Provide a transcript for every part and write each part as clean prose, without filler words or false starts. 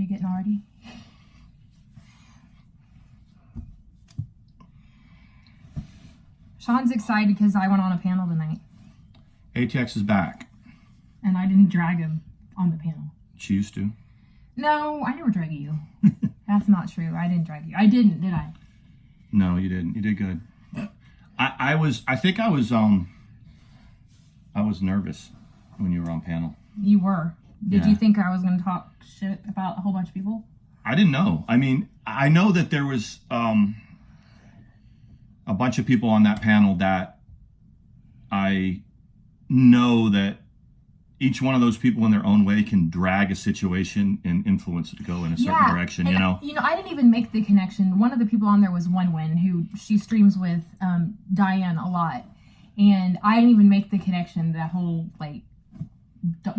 you getting already? Sean's excited because I went on a panel tonight. ATX is back. And I didn't drag him on the panel. She used to. No, I never drag you. That's not true. I didn't drag you. I didn't, did I? No, you didn't. You did good. I was nervous when you were on panel. You were. Did Yeah. you think I was going to talk shit about a whole bunch of people? I didn't know. I mean, I know that there was a bunch of people on that panel that I know that each one of those people in their own way can drag a situation and influence it to go in a certain direction, and, you know? I didn't even make the connection. One of the people on there was One Win, who she streams with Diane a lot. And I didn't even make the connection, that whole, like,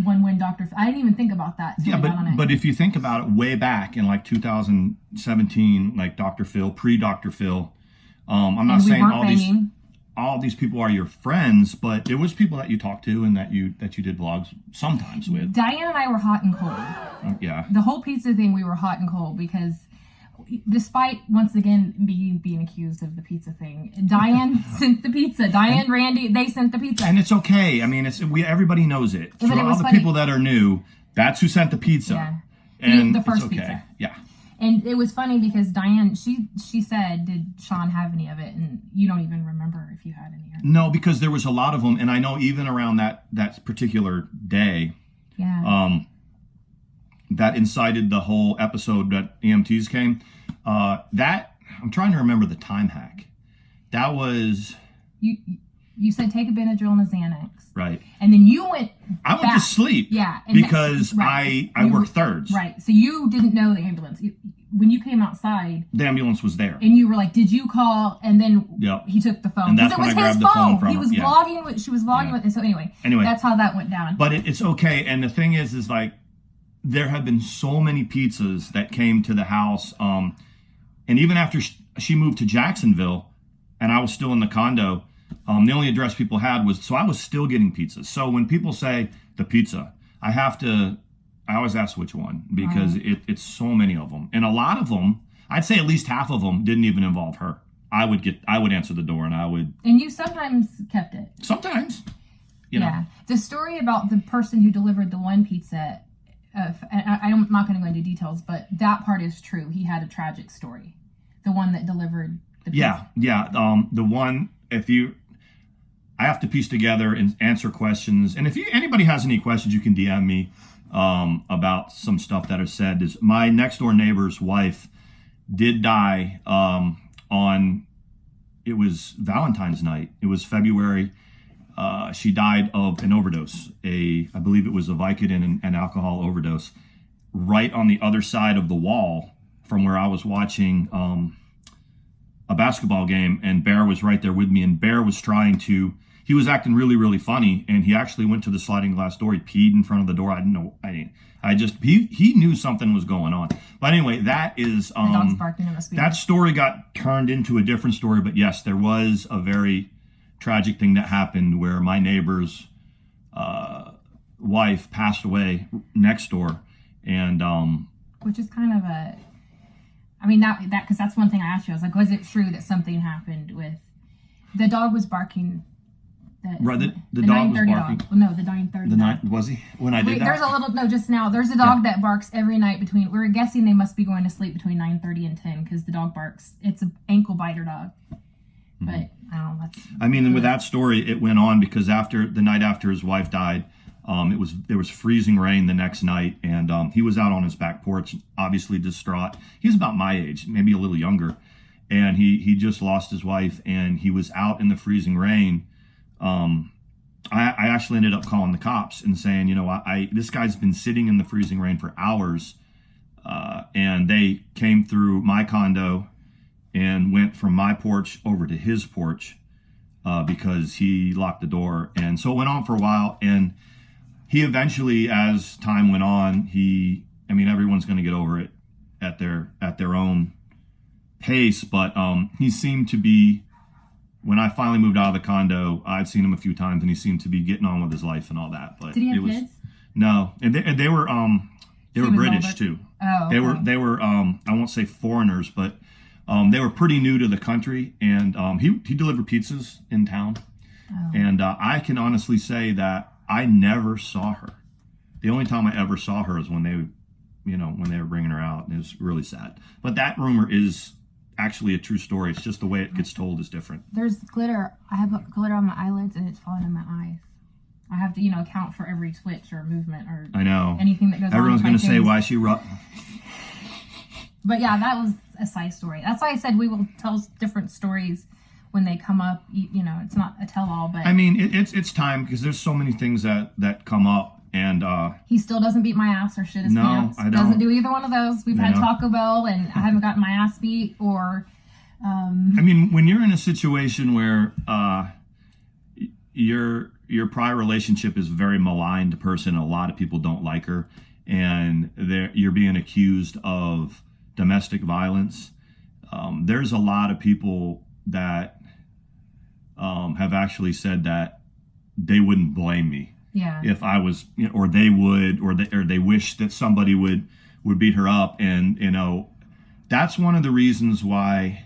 One Win Dr. I didn't even think about that. Yeah, but if you think about it, way back in like 2017, like Dr. Phil, pre-Dr. Phil, I'm not saying all these people are your friends, but it was people that you talked to and that you did vlogs sometimes with. Diane and I were hot and cold. Yeah. The whole pizza thing, we were hot and cold because despite once again being accused of the pizza thing, Diane sent the pizza. Diane, Randy, they sent the pizza. And it's okay. I mean, everybody knows it. Yeah, For all the people that are new, that's who sent the pizza. Yeah. And the first it's okay. pizza. Yeah. And it was funny because Diane, she said, did Sean have any of it? And you don't even remember if you had any. No, because there was a lot of them. And I know even around that particular day, that incited the whole episode that EMTs came. I'm trying to remember the time hack. That was... You said take a Benadryl and a Xanax. Right. And then you went I went to sleep. Yeah. Because I work thirds. Right. So you didn't know the ambulance. When you came outside... The ambulance was there. And you were like, did you call? And then he took the phone. And that's when I grabbed the phone from her. He was vlogging with... She was vlogging with... And so anyway, that's how that went down. But it's okay. And the thing is like, there have been so many pizzas that came to the house. And even after she moved to Jacksonville and I was still in the condo... the only address people had was, so I was still getting pizzas. So when people say the pizza, I always ask which one, because it's so many of them. And a lot of them, I'd say at least half of them didn't even involve her. I would answer the door and I would. And you sometimes kept it. Sometimes, you know. The story about the person who delivered the one pizza, I'm not going to go into details, but that part is true. He had a tragic story. The one that delivered the pizza. Yeah. The one, I have to piece together and answer questions. And if anybody has any questions, you can DM me about some stuff that is said. Is my next door neighbor's wife did die it was Valentine's night. It was February. She died of an overdose. I believe it was a Vicodin and alcohol overdose, right on the other side of the wall from where I was watching a basketball game, and Bear was right there with me, and Bear was he was acting really, really funny, and he actually went to the sliding glass door. He peed in front of the door. I didn't know. He knew something was going on. But anyway, that is, the dog's barking. It must be that story got turned into a different story, but yes, there was a very tragic thing that happened where my neighbor's wife passed away next door, and which is kind of because that's one thing I asked you. I was like, was it true that something happened with the dog was barking? The dog was barking. Well, no, the 9:30. Was he when I did that? There's a little just now. There's a dog that barks every night between. We're guessing they must be going to sleep between 9:30 and 10 because the dog barks. It's an ankle biter dog. Mm-hmm. But I don't know. With that story, it went on because the night after his wife died, there was freezing rain the next night, and he was out on his back porch, obviously distraught. He was about my age, maybe a little younger, and he just lost his wife, and he was out in the freezing rain. I actually ended up calling the cops and saying, this guy's been sitting in the freezing rain for hours, and they came through my condo and went from my porch over to his porch because he locked the door. And so it went on for a while, and he eventually, as time went on, everyone's going to get over it at their own pace, but he seemed to be, when I finally moved out of the condo, I'd seen him a few times, and he seemed to be getting on with his life and all that. But did he have kids? No, and they were They were British too. Oh, okay. They were I won't say foreigners, but they were pretty new to the country, and he delivered pizzas in town. Oh. And I can honestly say that I never saw her. The only time I ever saw her is when they were bringing her out, and it was really sad. But that rumor is actually a true story. It's just the way it gets told is different. There's glitter. I have glitter on my eyelids, and it's falling in my eyes. I have to, account for every twitch or movement or I know anything that goes on. Everyone's going to say why she. But yeah, that was a side story. That's why I said we will tell different stories when they come up. It's not a tell-all, but I mean, it's time because there's so many things that come up, and he still doesn't beat my ass or shit his pants. I don't. Doesn't do either one of those. We've had Taco Bell, and I haven't gotten my ass beat or. I mean, when you're in a situation where your prior relationship is a very maligned person, a lot of people don't like her, and you're being accused of domestic violence. There's a lot of people that have actually said that they wouldn't blame me if I was, or they would, or they wish that somebody would beat her up, and that's one of the reasons why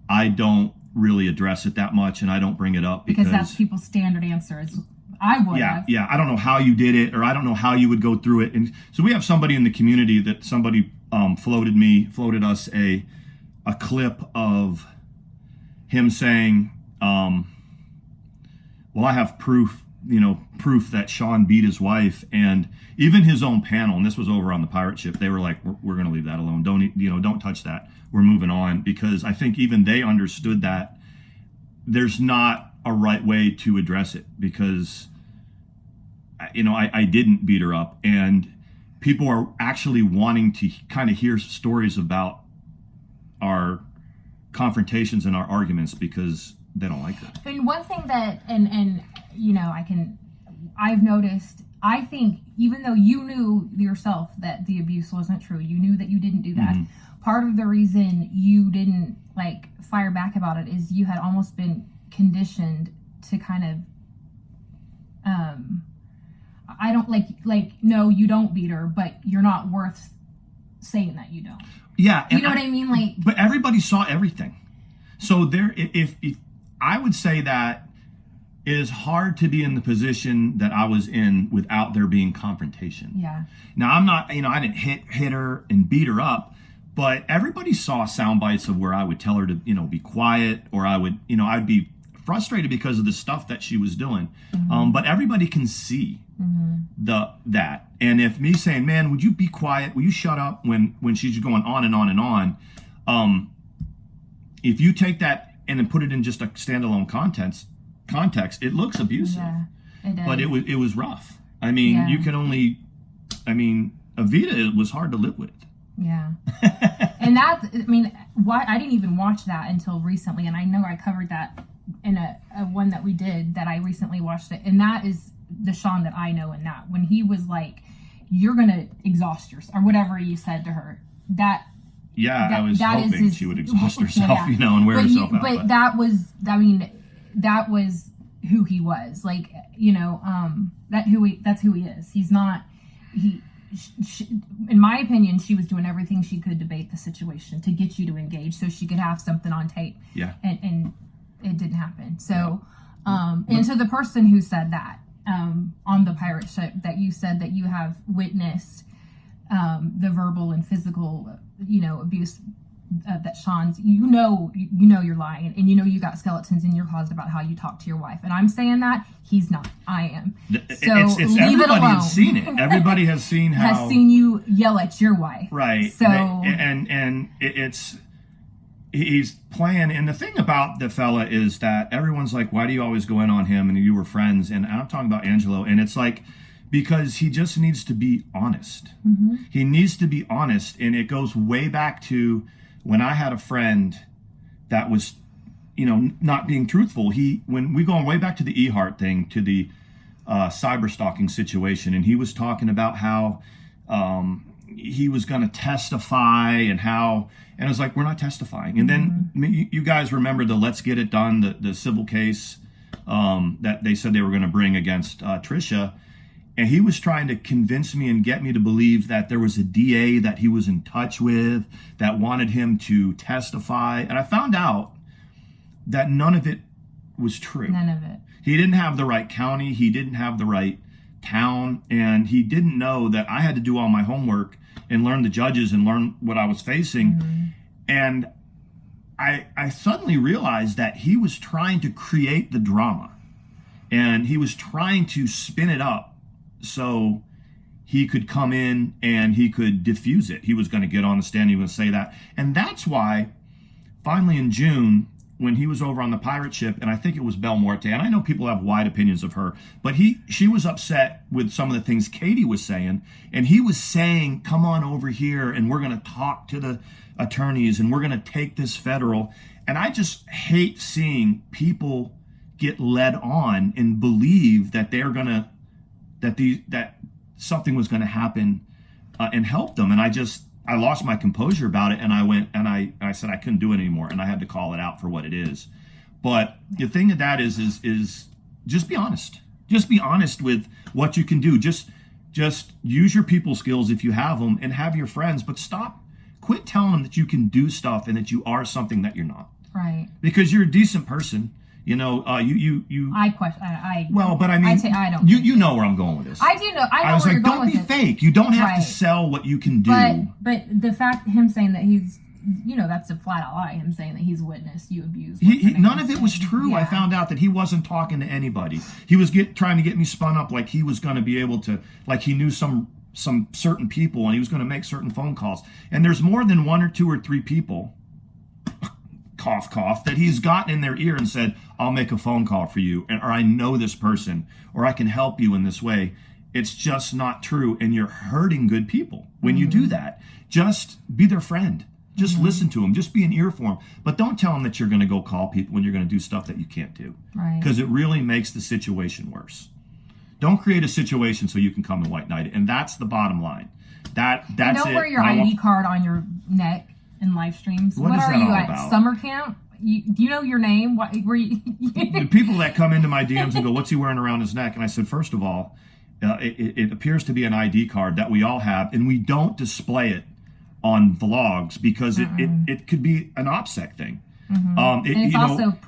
I don't really address it that much, and I don't bring it up because that's people's standard answer. Is I would have. Yeah. I don't know how you did it, or I don't know how you would go through it. And so we have somebody in the community that somebody floated us a clip of him saying, well, I have proof that Sean beat his wife, and even his own panel, and this was over on the pirate ship, they were like, we're going to leave that alone. Don't touch that. We're moving on, because I think even they understood that there's not a right way to address it, because I didn't beat her up, and people are actually wanting to kind of hear stories about our confrontations and our arguments because they don't like her. And one thing that, and I've noticed, I think even though you knew yourself that the abuse wasn't true, you knew that you didn't do that. Mm-hmm. Part of the reason you didn't fire back about it is you had almost been conditioned to kind of, I don't no, you don't beat her, but you're not worth saying that you don't. Yeah. You know what I mean? But everybody saw everything. So if I would say that it is hard to be in the position that I was in without there being confrontation. Yeah. Now I'm not, I didn't hit her and beat her up, but everybody saw sound bites of where I would tell her to, be quiet, or I would, I'd be frustrated because of the stuff that she was doing. Mm-hmm. But everybody can see that. And if me saying, man, would you be quiet? Will you shut up when she's going on and on and on? If you take that and then put it in just a standalone context, it looks abusive. Yeah, it does. But it was rough. I mean, you can only, Evita was hard to live with. Yeah. And that, why I didn't even watch that until recently, and I know I covered that in a one that we did that I recently watched it, and that is the Sean that I know in that. When he was like, you're going to exhaust yourself, or whatever you said to her, I was hoping she would exhaust herself, and wear herself out. But that was, that was who he was. That's who he is. He's not, in my opinion, she was doing everything she could to bait the situation, to get you to engage so she could have something on tape. Yeah. And it didn't happen. So, and to the person who said that, on the pirate ship, that you said that you have witnessed the verbal and physical, abuse that Sean's, you know you're lying, and you got skeletons in your closet about how you talk to your wife. And I'm saying that he's not. I am. So leave it alone. Everybody has seen it. Everybody has seen you yell at your wife. Right. So he's playing, and the thing about the fella is that everyone's like, why do you always go in on him, and you were friends? And I'm talking about Angelo, and it's like, because he just needs to be honest. Mm-hmm. He needs to be honest, and it goes way back to when I had a friend that was, not being truthful. When we go way back to the Ehart thing, to the cyber stalking situation, and he was talking about how he was going to testify, and I was like, we're not testifying. And then you guys remember the Let's Get It Done, the civil case that they said they were going to bring against Trisha. And he was trying to convince me and get me to believe that there was a DA that he was in touch with that wanted him to testify. And I found out that none of it was true. None of it. He didn't have the right county. He didn't have the right town. And he didn't know that I had to do all my homework and learn the judges and learn what I was facing. And I suddenly realized that he was trying to create the drama. And he was trying to spin it up so he could come in and he could diffuse it. He was going to get on the stand. He was going to say that. And that's why finally in June, when he was over on the pirate ship, and I think it was Belmorte, and I know people have wide opinions of her, but she was upset with some of the things Katie was saying, and he was saying, come on over here, and we're going to talk to the attorneys, and we're going to take this federal. And I just hate seeing people get led on and believe that they're going to, that something was going to happen and help them. And I lost my composure about it, and I went and I said I couldn't do it anymore, and I had to call it out for what it is. But the thing of that is just be honest. Just be honest with what you can do. Just use your people skills if you have them, and have your friends. But quit telling them that you can do stuff and that you are something that you're not. Right. Because you're a decent person. You know, you. Well, but I mean, I'd say I don't. You know where I'm going with this. I do know. I know was where like, you're going with it. don't be fake. You don't have to Right. sell what you can do. But the fact him saying that he's, that's a flat out lie. Him saying that he's witnessed you abuse. None of it was true. Yeah. I found out that he wasn't talking to anybody. He was trying to get me spun up like he was going to be able to, like he knew some certain people and he was going to make certain phone calls. And there's more than one or two or three people, cough, cough, that he's gotten in their ear and said, I'll make a phone call for you, or I know this person, or I can help you in this way. It's just not true, and you're hurting good people when you do that. Just be their friend. Just listen to them. Just be an ear for them. But don't tell them that you're going to go call people when you're going to do stuff that you can't do. Right. Because it really makes the situation worse. Don't create a situation so you can come and white knight it. And that's the bottom line. That's don't it. wear your ID card on your neck in live streams. What is are that you all at? about? Summer camp? Do you know your name? What were you? The people that come into my DMs and go, what's he wearing around his neck? And I said, first of all, it appears to be an ID card that we all have, and we don't display it on vlogs because it could be an OPSEC thing. And it's also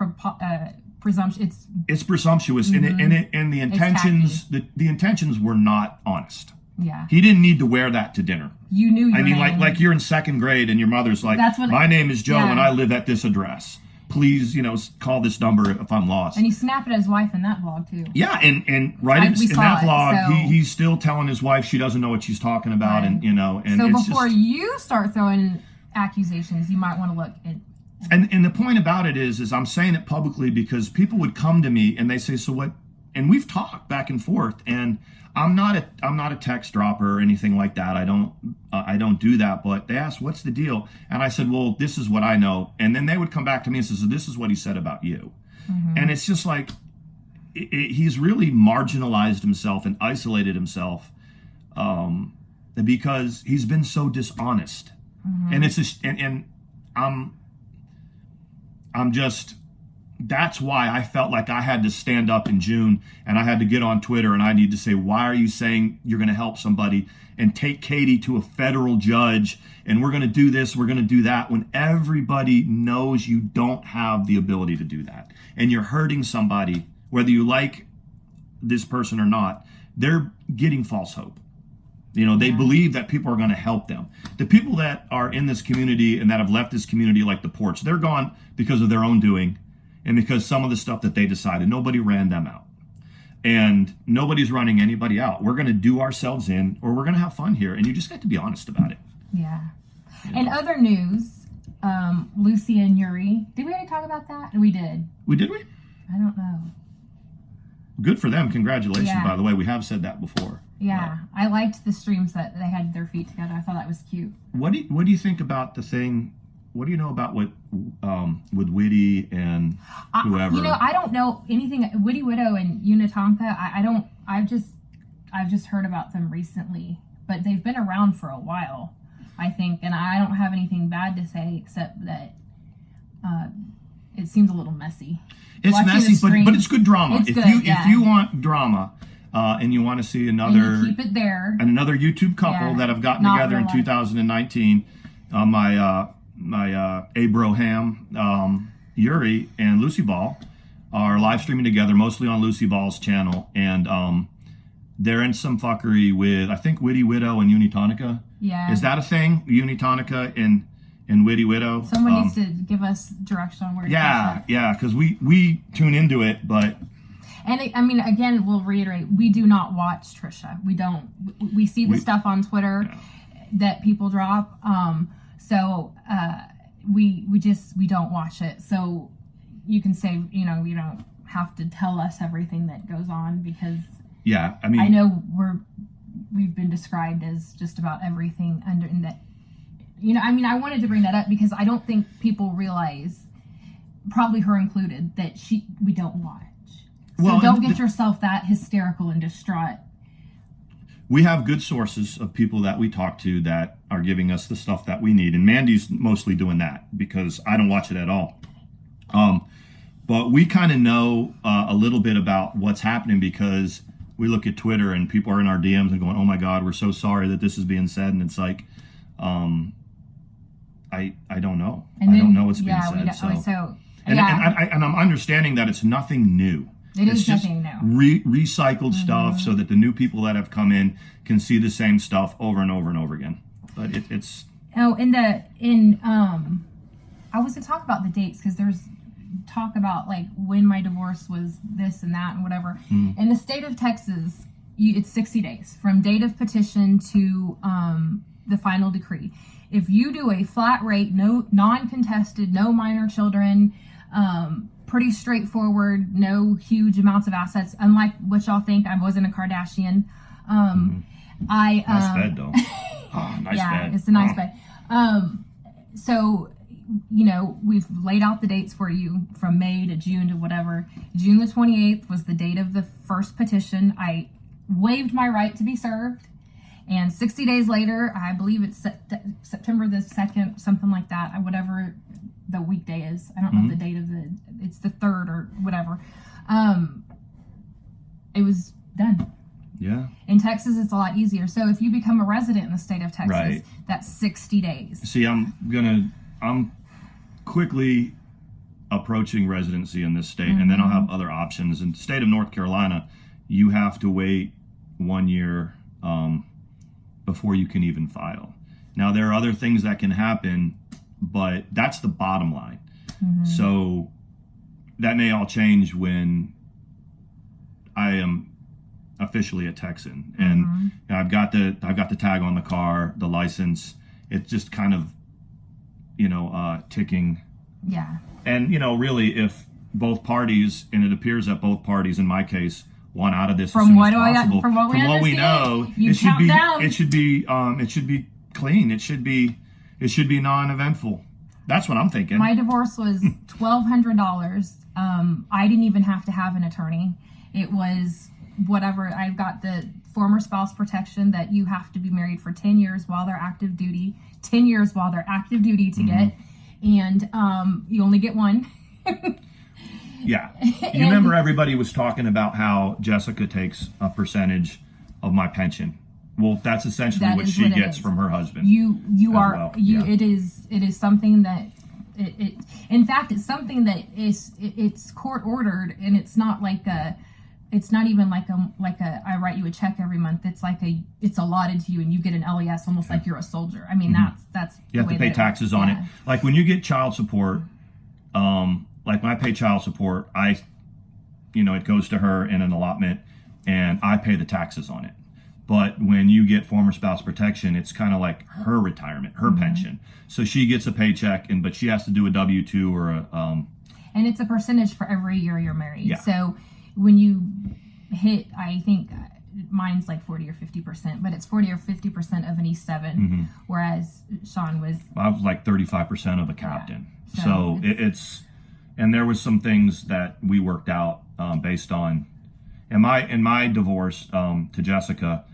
presumptuous. It's presumptuous, and the intentions the intentions were not honest. Yeah. He didn't need to wear that to dinner. You knew your I mean, name. like you're in second grade and your mother's like, my name is Joe and I live at this address. Please, call this number if I'm lost. And he snapped at his wife in that vlog too. Yeah, and right in that vlog, so. he's still telling his wife she doesn't know what she's talking about, Right. and so it's before just, you start throwing accusations, you might want to look at. And the point about it is I'm saying it publicly because people would come to me and they say, so what? And we've talked back and forth, and I'm not a text dropper or anything like that. I don't do that. But they asked, what's the deal? And I said, well, this is what I know. And then they would come back to me and say, so this is what he said about you. And it's just like he's really marginalized himself and isolated himself because he's been so dishonest. And it's just, and I'm just. That's why I felt like I had to stand up in June and I had to get on Twitter and I need to say, why are you saying you're going to help somebody and take Katie to a federal judge and we're going to do this, we're going to do that, when everybody knows you don't have the ability to do that. And you're hurting somebody, whether you like this person or not. They're getting false hope. They believe that people are going to help them. The people that are in this community and that have left this community, like the Ports, they're gone because of their own doing. And because some of the stuff that they decided, nobody ran them out. And nobody's running anybody out. We're going to do ourselves in, or we're going to have fun here. And you just got to be honest about it. Yeah. In other news, Lucy and Yuri. Did we already talk about that? We did. Did we? I don't know. Good for them. Congratulations, Yeah. by the way. We have said that before. Yeah. I liked the streams that they had their feet together. I thought that was cute. What do you think about the thing? What do you know about with Whitty and whoever? I don't know anything. Whitty Widow and Unatonka. I don't. I've just heard about them recently, but they've been around for a while, I think, and I don't have anything bad to say except that it seems a little messy. It's Watching messy, the stream, but it's good drama. It's If good, you want drama, and you want to see And another you keep it there. another YouTube couple Yeah, that have gotten not together in real life. 2019, my Abraham, Yuri, and Lucy Ball are live streaming together, mostly on Lucy Ball's channel, and they're in some fuckery with, I think, Witty Widow and Unitonica. Yeah. Is that a thing? Unitonica and Witty Widow? Someone needs to give us direction on where to Yeah, catch it. yeah, because we tune into it, but And I mean, again, we'll reiterate, we do not watch Trisha. We don't. We see the stuff on Twitter that people drop. So we don't watch it. So you can say, you don't have to tell us everything that goes on, because yeah, I mean, I know we've been described as just about everything under in that. I mean, I wanted to bring that up because I don't think people realize, probably her included, that we don't watch. So Well, don't get yourself that hysterical and distraught. we have good sources of people that we talk to that are giving us the stuff that we need, and Mandy's mostly doing that because I don't watch it at all. But we kind of know a little bit about what's happening because we look at Twitter and people are in our DMs and going, "Oh my God, we're so sorry that this is being said," and it's like, I don't know. And I then, don't know what's being yeah, said. and And I'm understanding that it's nothing new. It is It's just nothing new. Recycled stuff so that the new people that have come in can see the same stuff over and over and over again. But it's Oh, I was going to talk about the dates because there's talk about like when my divorce was this and that and whatever. In the state of Texas, it's 60 days from date of petition to the final decree. If you do a flat rate, no non-contested, no minor children, pretty straightforward, no huge amounts of assets, unlike what y'all think, I wasn't a Kardashian. nice bed though. Oh, nice yeah, bed. it's a nice bed. So, we've laid out the dates for you from May to June to whatever. June the 28th was the date of the first petition. I waived my right to be served. And 60 days later, I believe it's September the 2nd, something like that, whatever the weekday is. I don't know the date of it's the 3rd or whatever. It was done. Yeah. In Texas, it's a lot easier. So if you become a resident in the state of Texas, Right. that's 60 days. See, I'm quickly approaching residency in this state, and then I'll have other options. In the state of North Carolina, you have to wait 1 year before you can even file. Now, there are other things that can happen, but that's the bottom line. So that may all change when I am officially a Texan, and I've got the tag on the car, the license. It's just kind of ticking. Yeah. And really, if both parties, and it appears that both parties, in my case, want out of this as soon as possible. From what we know, you it should count be down. it should be clean. It should be non-eventful. That's what I'm thinking. My divorce was $1,200. I didn't even have to have an attorney. It was whatever. I've got the former spouse protection that you have to be married for 10 years while they're active duty. 10 years while they're active duty to get. And you only get one. Yeah. You remember everybody was talking about how Jessica takes a percentage of my pension. Well, that's essentially That what is she what it gets is. from her husband. You are well, yeah. it is something that it in fact it's something that it's court ordered, and it's not like it's not even like a I write you a check every month. It's like it's allotted to you and you get an LES almost like you're a soldier. I mean that's You have to pay taxes on it. Like when you get child support, like when I pay child support, it goes to her in an allotment and I pay the taxes on it. But when you get former spouse protection, it's kind of like her retirement, her pension. So she gets a paycheck, but she has to do a W-2 or a. And it's a percentage for every year you're married. Yeah. So when you hit, I think mine's like 40 or 50%, but it's 40 or 50% of an E7, whereas Sean was. I was like 35% of a captain. Yeah. So it's, and there was some things that we worked out based on, in my divorce to Jessica.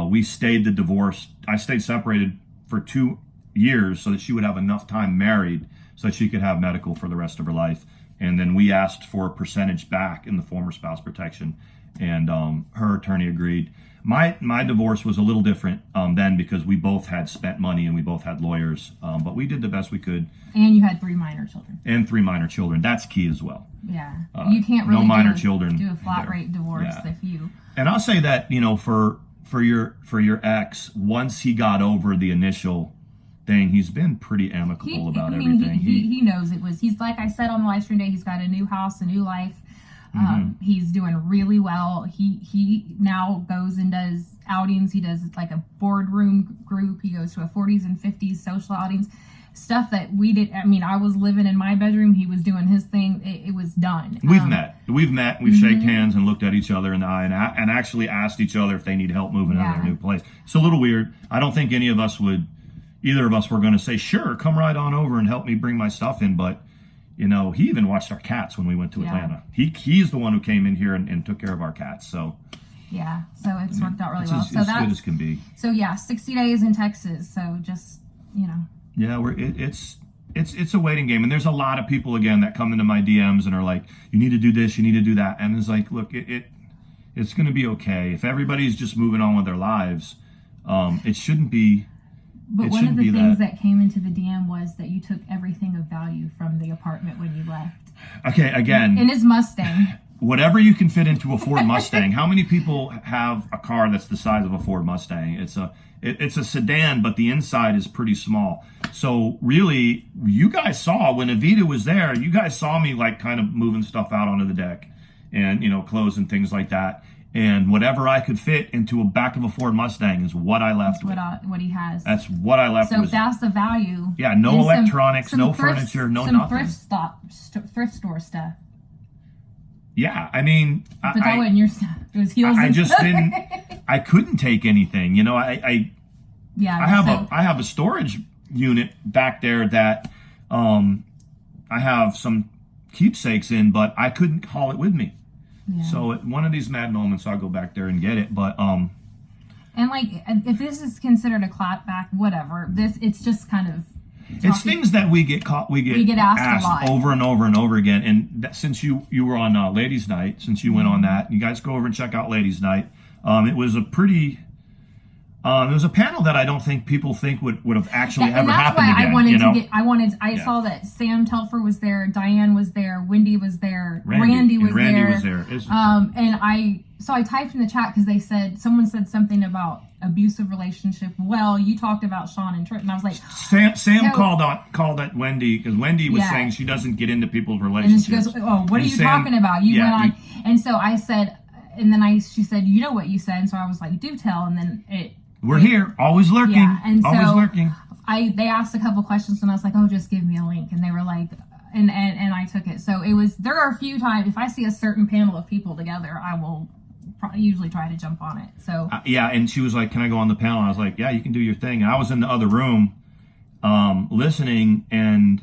We stayed the divorce. I stayed separated for 2 years so that she would have enough time married so that she could have medical for the rest of her life. And then we asked for a percentage back in the former spouse protection. and her attorney agreed. My divorce was a little different then because we both had spent money and we both had lawyers, but we did the best we could. And you had 3 minor children. And 3 minor children. That's key as well. Yeah, you can't really no minor children do a flat there. rate divorce Yeah. if you. And I'll say that, you know, for your ex, once he got over the initial thing, he's been pretty amicable about everything. He knows it was. He's like I said on the live stream day. He's got a new house, a new life. He's doing really well. He now goes and does outings. He does like a boardroom group. He goes to a 40s and 50s social outings. Stuff that we did. I mean, I was living in my bedroom. He was doing his thing. It was done. We've met. We've shaked hands and looked at each other in the eye and actually asked each other if they need help moving into their new place. It's a little weird. I don't think either of us were going to say, sure, come right on over and help me bring my stuff in. But, you know, he even watched our cats when we went to Atlanta. He's the one who came in here and took care of our cats. So yeah, so it's worked out really well. So that's as good as can be. So yeah, 60 days in Texas. So just, you know. Yeah, it's a waiting game, and there's a lot of people again that come into my DMs and are like, "You need to do this, you need to do that," and it's like, look, it's going to be okay if everybody's just moving on with their lives. It shouldn't be. But one of the things that came into the DM was that you took everything of value from the apartment when you left. Okay, again, in his Mustang. Whatever you can fit into a Ford Mustang. How many people have a car that's the size of a Ford Mustang? It's a sedan, but the inside is pretty small. So really, you guys saw when Evita was there, you guys saw me like kind of moving stuff out onto the deck and, you know, clothes and things like that. And whatever I could fit into a back of a Ford Mustang is what I left with. What he has. That's what I left with. So that's the value. Yeah, no electronics, no furniture, no nothing. Thrift store stuff. Yeah, I mean, but that wasn't your stuff. It was heels. I just didn't. I couldn't take anything. You know, I have a storage unit back there that I have some keepsakes in, but I couldn't haul it with me. Yeah. So at one of these mad moments, I'll go back there and get it. But and like, if this is considered a clapback, whatever. It's just kind of. It's things that we get asked a lot. over and over and over again. And since you were on Ladies Night, since you went on that, you guys go over and check out Ladies Night. It was a pretty. It was a panel that I don't think people think would have actually ever happened again. I saw that Sam Telfer was there, Diane was there, Wendy was there, Randy was there. And I typed in the chat because someone said something about abusive relationship. Well, you talked about Sean and Trish, and I was like, Sam called at Wendy because Wendy was saying she doesn't get into people's relationships. And then she goes, "Oh, what are you talking about?" You went on, and so I said, and then she said, "You know what you said," and so I was like, "Do tell," and then we're here, always lurking, and always so lurking. They asked a couple questions, and I was like, "Oh, just give me a link," and they were like. And I took it. So there are a few times, if I see a certain panel of people together, I will usually try to jump on it. So and she was like, "Can I go on the panel?" And I was like, "Yeah, you can do your thing." And I was in the other room, listening, and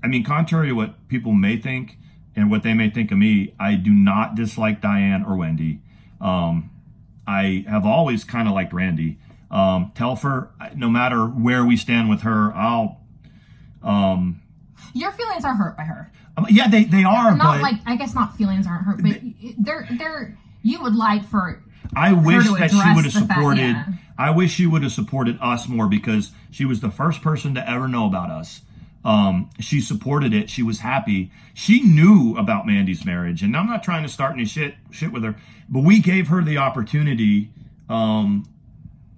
I mean, contrary to what people may think and what they may think of me, I do not dislike Diane or Wendy. I have always kind of liked Randy. Telfer, no matter where we stand with her, I'll. Your feelings are hurt by her. Yeah, they are. Not like, I guess not feelings aren't hurt, but they're. You would like for. I wish that she would have supported. Yeah. I wish she would have supported us more because she was the first person to ever know about us. She supported it. She was happy. She knew about Mandy's marriage, and I'm not trying to start any shit with her, but we gave her the opportunity, along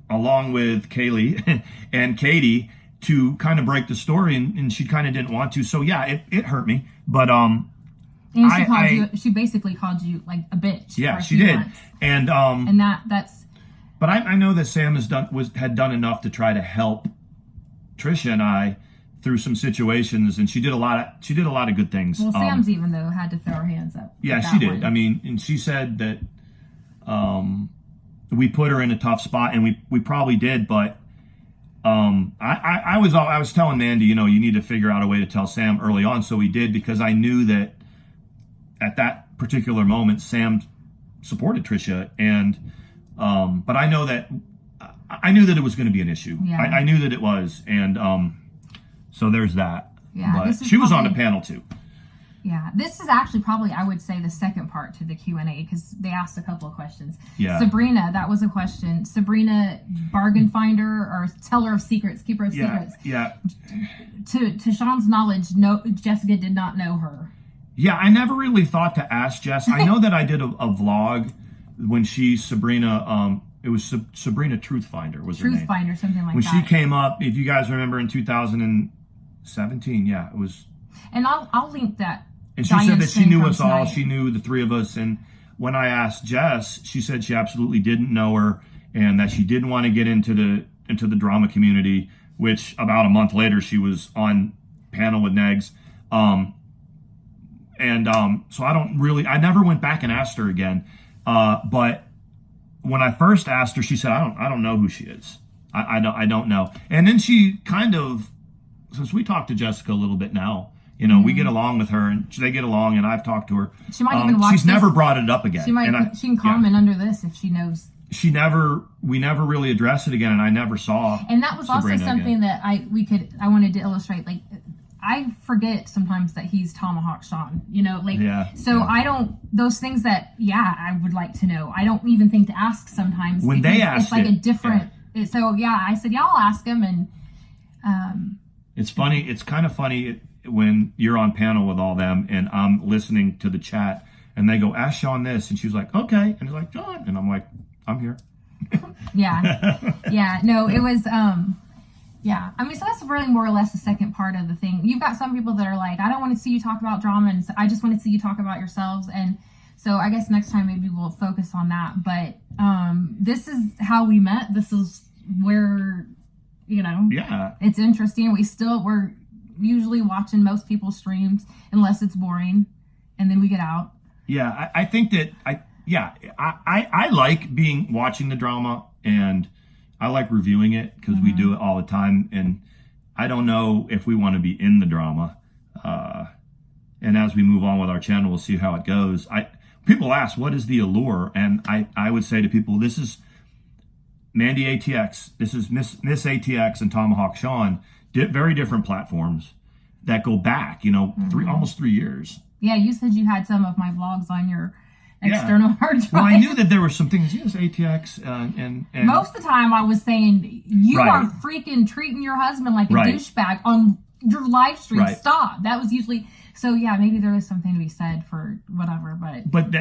with Kaylee and Katie, to kind of break the story, and she kind of didn't want to. So yeah, it hurt me, but and she basically called you like a bitch. Yeah, she did, months. And that's. But I know that Sam had done enough to try to help Trisha and I through some situations, and she did a lot of good things. Well, Sam's even though had to throw her hands up. Yeah, she did. I mean, and she said that we put her in a tough spot, and we probably did, but. I was telling Mandy, you need to figure out a way to tell Sam early on. So we did, because I knew that at that particular moment, Sam supported Trisha, and but I knew that it was going to be an issue. Yeah. I knew that it was, and so there's that. Yeah, but she was on the panel too. Yeah, this is actually probably, I would say, the second part to the Q&A because they asked a couple of questions. Yeah. Sabrina, that was a question. Sabrina, bargain finder or teller of secrets, keeper of secrets. Yeah. To Sean's knowledge, no, Jessica did not know her. Yeah, I never really thought to ask Jess. I know that I did a vlog when Sabrina, it was Sabrina Truthfinder was her name. Truthfinder, something like when that. When she came up, if you guys remember in 2017, yeah, it was. And I'll link that. And she said that she knew us all. Tonight. She knew the three of us. And when I asked Jess, she said she absolutely didn't know her and that she didn't want to get into the drama community, which about a month later she was on panel with Negs. So I never went back and asked her again. But when I first asked her, she said, I don't know who she is. I don't know. And then she kind of, since we talked to Jessica a little bit now, you know, we get along with her and they get along and I've talked to her. She might even watch She's this. never brought it up again. She can comment under this if she knows. We never really addressed it again and I never saw. And that was Sabrina also something again. that I wanted to illustrate. Like, I forget sometimes that he's Tomahawk Sean, you know, like, I don't, those things that, I would like to know. I don't even think to ask sometimes. When they ask it's like a different, I said, I'll ask him. And, it's funny. It's kind of funny when you're on panel with all them and I'm listening to the chat and they go, ask Sean this. And she was like, okay. And he's like, John. And I'm like, I'm here. No, it was, I mean, so that's really more or less the second part of the thing. You've got some people that are like, I don't want to see you talk about drama, and so I just want to see you talk about yourselves. And so I guess next time maybe we'll focus on that. But this is how we met. This is where, it's interesting. We're usually watching most people's streams unless it's boring, and then we get out. Yeah, I think that I like watching the drama and I like reviewing it because we do it all the time. And I don't know if we want to be in the drama. And as we move on with our channel, we'll see how it goes. People ask, what is the allure? And I would say to people, this is Mandy ATX. This is Miss ATX and Tomahawk Sean. Very different platforms that go back, almost 3 years. Yeah, you said you had some of my vlogs on your external hard drive. Well, I knew that there were some things. Yes, ATX and most of the time I was saying you are freaking treating your husband like a douchebag on your live stream. Right. Stop. That was usually maybe there is something to be said for whatever, but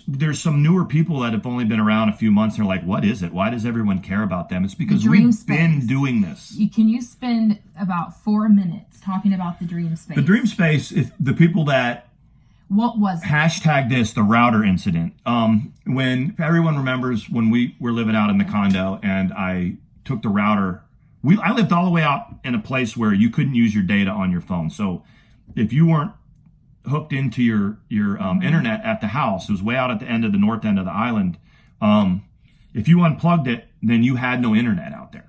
there's some newer people that have only been around a few months. They're like, what is it? Why does everyone care about them? It's because we've been doing this. Can you spend about 4 minutes talking about the Dream Space? The Dream Space, if the people that what was it? Hashtag this, the router incident. When everyone remembers when we were living out in the condo and I took the router, I lived all the way out in a place where you couldn't use your data on your phone. So if you weren't hooked into your internet at the house, it was way out at the end of the north end of the island. If you unplugged it, then you had no internet out there.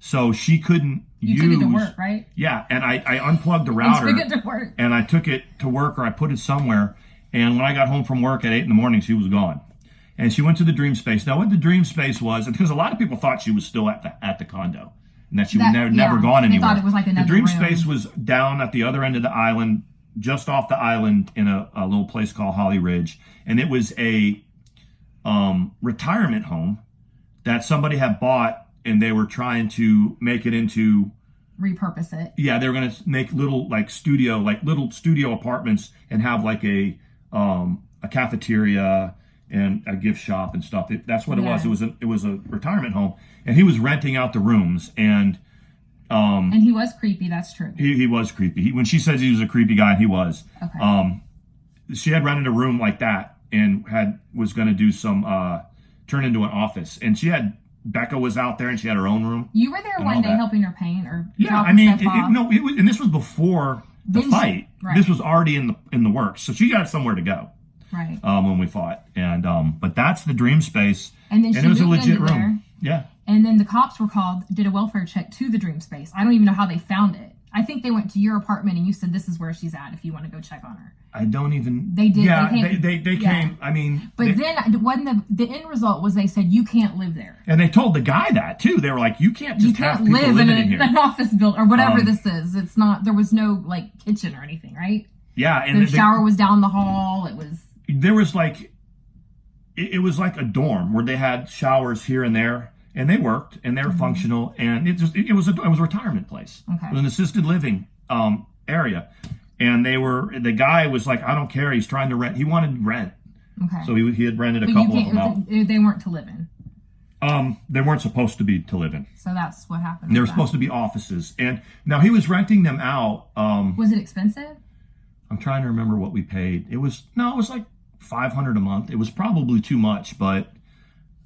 So she couldn't use. You took it to work, right? Yeah, and I unplugged the router. You took it to work. And I took it to work, or I put it somewhere. And when I got home from work at 8 a.m, she was gone. And she went to the Dream Space. Now, what the Dream Space was, because a lot of people thought she was still at the condo, and that she was never gone anywhere. They thought it was like another The Dream room. Space was down at the other end of the island, just off the island, in a little place called Holly Ridge, and it was a retirement home that somebody had bought. And they were trying to make it into repurpose it. Yeah, they were going to make little studio apartments and have like a cafeteria and a gift shop and stuff. That's what it was. It was a retirement home, and he was renting out the rooms. And he was creepy. That's true. He was creepy. When she says he was a creepy guy, he was. Okay. She had rented a room like that and was going to do some turn into an office, and Becca was out there and she had her own room. You were there one day helping her paint or it was, and this was before the fight. Right. This was already in the works, so she got somewhere to go. Right. When we fought, and but that's the Dream Space, and then it was a legit room. There, yeah. And then the cops were called, did a welfare check to the Dream Space. I don't even know how they found it. I think they went to your apartment and you said this is where she's at if you want to go check on her. I don't even. They did. Yeah, they came. I mean, but then when the end result was they said you can't live there, and they told the guy that too. They were like, you can't have people live in here. an office building or whatever this is. It's not. There was no kitchen or anything, right? Yeah, and the shower was down the hall. There was like, it was like a dorm where they had showers here and there, and they worked and they were functional, and it was a retirement place. Okay. It was an assisted living area, and the guy was like, I don't care. He's trying to rent. He wanted rent. Okay. So he had rented a couple of them out. They weren't to live in. They weren't supposed to be to live in. So that's what happened. They were supposed to be offices, and now he was renting them out. Was it expensive? I'm trying to remember what we paid. It was like $500 a month. It was probably too much, but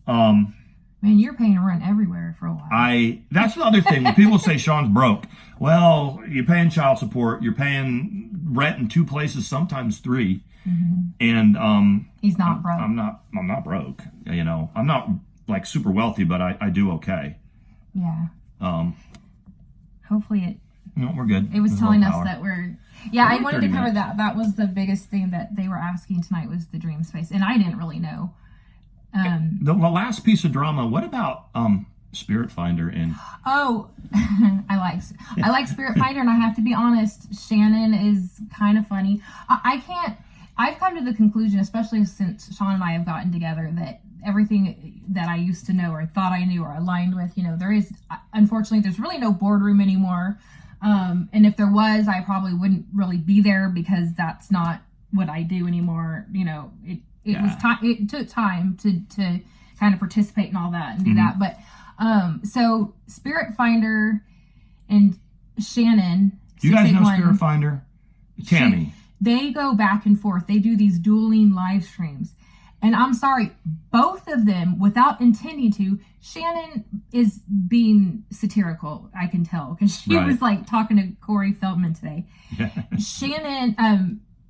man, you're paying rent everywhere for a while. That's the other thing. When people say Sean's broke, well, you're paying child support, you're paying rent in 2 places, sometimes 3, and he's not broke. I'm not broke. You know, I'm not like super wealthy, but I do okay. Yeah. Hopefully it. No, we're good. It was There's telling us power. that we're. Yeah, I wanted to 30 cover minutes. that. That was the biggest thing that they were asking tonight was the dream space, and I didn't really know. The last piece of drama. What about Spirit Finder and? Oh, I like Spirit Finder, and I have to be honest, Shannon is kind of funny. I can't. I've come to the conclusion, especially since Sean and I have gotten together, that everything that I used to know or thought I knew or aligned with, there is, unfortunately, there's really no boardroom anymore. And if there was, I probably wouldn't really be there because that's not what I do anymore. It was time. It took time to kind of participate in all that and do that. But so Spirit Finder and Shannon, Do you guys know 681, Spirit Finder? Tammy. they go back and forth. They do these dueling live streams. And I'm sorry, both of them, without intending to, Shannon is being satirical, I can tell, because she Right. was like talking to Corey Feldman today.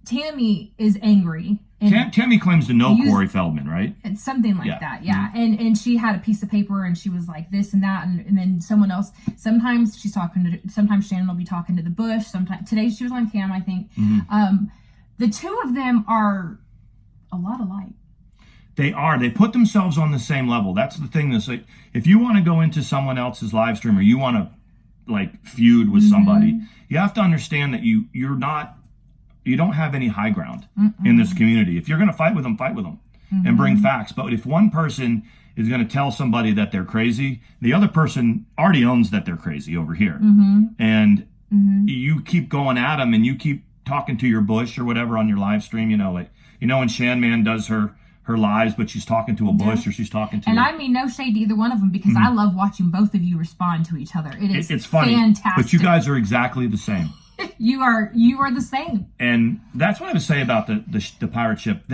Tammy is angry. And Tammy claims to know Corey Feldman, right? it's something like Yeah. that, yeah. And she had a piece of paper and she was like this and that, and then someone else. Sometimes Shannon will be talking to the bush. Sometimes today she was on cam, I think. The two of them are a lot alike. They are. They put themselves on the same level. That's the thing. That's like, if you want to go into someone else's live stream or you want to like feud with somebody, you have to understand that you don't have any high ground in this community. If you're going to fight with them and bring facts. But if one person is going to tell somebody that they're crazy, the other person already owns that they're crazy over here. And you keep going at them and you keep talking to your bush or whatever on your live stream, when Shan Man does her lives, but she's talking to a bush or she's talking to. And I mean, no shade to either one of them because I love watching both of you respond to each other. It's funny, fantastic. but you guys are exactly the same. you are the same. And that's what I would say about the pirate ship.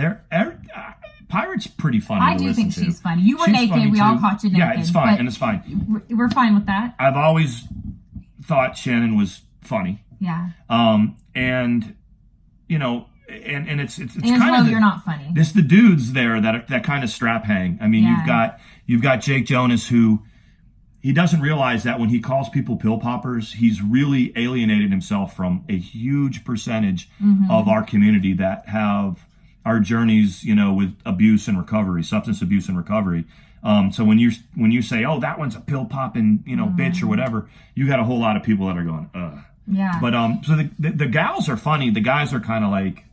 Pirate's pretty funny. I to do listen think to. she's funny. You were She's naked. funny We too. all caught you naked. Yeah, it's fine, but and it's fine. We're fine with that. I've always thought Shannon was funny. Yeah. And and it's Angelo, kind of you're not funny. It's the dudes there that kind of strap hang. I mean, you've got Jake Jonas, who he doesn't realize that when he calls people pill poppers, he's really alienated himself from a huge percentage of our community that have our journeys, with abuse and recovery, substance abuse and recovery. So when you say, oh, that one's a pill popping, bitch or whatever, you got a whole lot of people that are going, ugh. Yeah. But so the gals are funny. The guys are kind of like.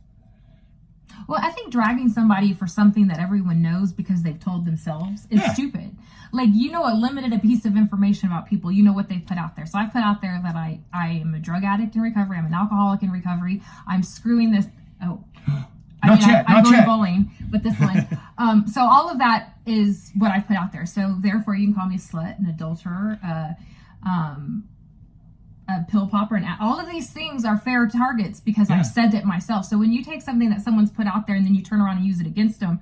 Well, I think dragging somebody for something that everyone knows because they've told themselves is stupid. Like, a limited piece of information about people. You know what they've put out there. So I put out there that I am a drug addict in recovery. I'm an alcoholic in recovery. I'm screwing this. Oh. I'm going bowling with this one. So all of that is what I put out there. So therefore, you can call me a slut, an adulterer, a pill popper, and all of these things are fair targets because I've said it myself. So when you take something that someone's put out there and then you turn around and use it against them,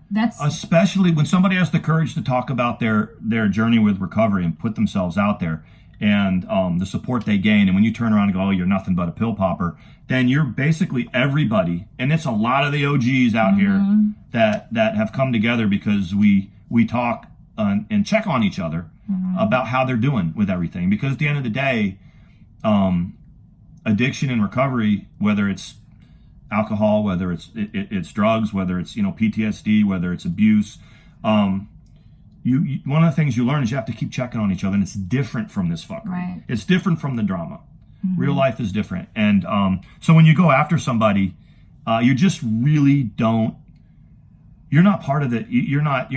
that's especially when somebody has the courage to talk about their journey with recovery and put themselves out there and the support they gain. And when you turn around and go, oh, you're nothing but a pill popper, then you're basically everybody. And it's a lot of the OGs out here that have come together because we talk and check on each other about how they're doing with everything. Because at the end of the day, addiction and recovery, whether it's alcohol, whether it's drugs, whether it's PTSD, whether it's abuse, you one of the things you learn is you have to keep checking on each other, and it's different from this fuckery. Right. It's different from the drama. Real life is different. And so when you go after somebody, you just really don't. You're not part of it. You're not.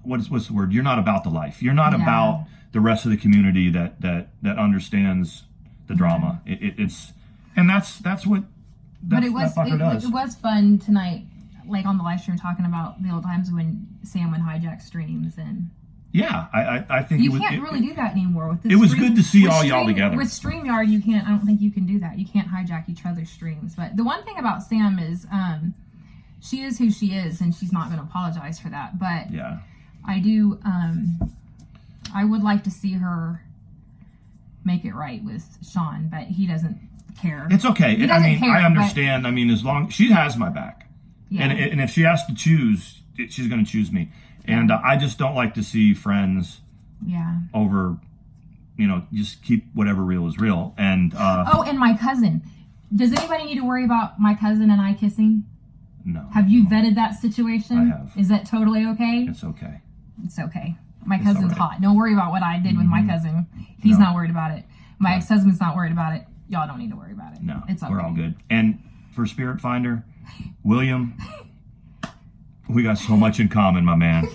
What's the word? You're not about the life. You're not about the rest of the community that understands the drama. It's and that's what. But it was does. It was fun tonight, like on the live stream, talking about the old times when Sam would hijack streams and. Yeah, I think you can't really do that anymore with this. It was good to see all y'all together. With StreamYard, you can't. I don't think you can do that. You can't hijack each other's streams. But the one thing about Sam is, she is who she is, and she's not going to apologize for that. But yeah, I do. I would like to see her make it right with Sean, but he doesn't care. It's okay. He doesn't care, I understand. I mean, as long she has my back, and if she has to choose, she's going to choose me. And I just don't like to see friends over, just keep whatever real is real. And and my cousin. Does anybody need to worry about my cousin and I kissing? No. Have you vetted that situation? I have. Is that totally okay? It's okay. It's okay. My cousin's all right. hot. Don't worry about what I did with my cousin. He's not worried about it. My ex-husband's not worried about it. Y'all don't need to worry about it. No, it's okay. We're all good. And for Spirit Finder, William... We got so much in common, my man.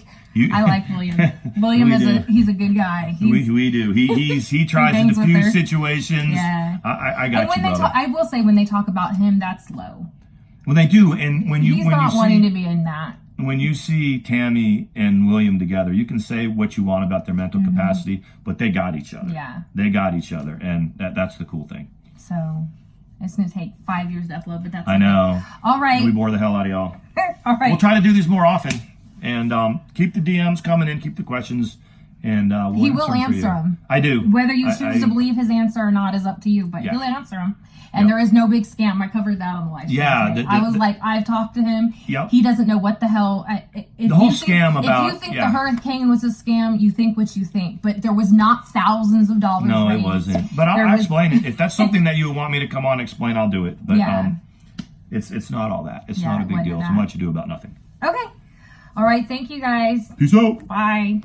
I like William. William he's a good guy. We do. He tries to diffuse situations. Yeah. I got and you, brother. I will say when they talk about him, that's low. Well, they do, and he's not wanting to be in that. When you see Tammy and William together, you can say what you want about their mental capacity, but they got each other. Yeah. They got each other, and that's the cool thing. So it's going to take 5 years to upload, but that's I know. All right. We bore the hell out of y'all. All right. We'll try to do these more often, and keep the DMs coming in, keep the questions, and he will answer them. I do. Whether you choose to believe his answer or not is up to you, but he'll answer them. And there is no big scam. I covered that on the live stream. Yeah. I was like, I've talked to him. Yep. He doesn't know what the hell. The whole scam about... If you think the hurricane was a scam, you think what you think. But there was not thousands of dollars No, raised. it wasn't. But I'll explain it. If that's something that you would want me to come on and explain, I'll do it. But it's not all that. It's not a big deal. It's much ado about nothing. Okay. All right. Thank you, guys. Peace out. Bye.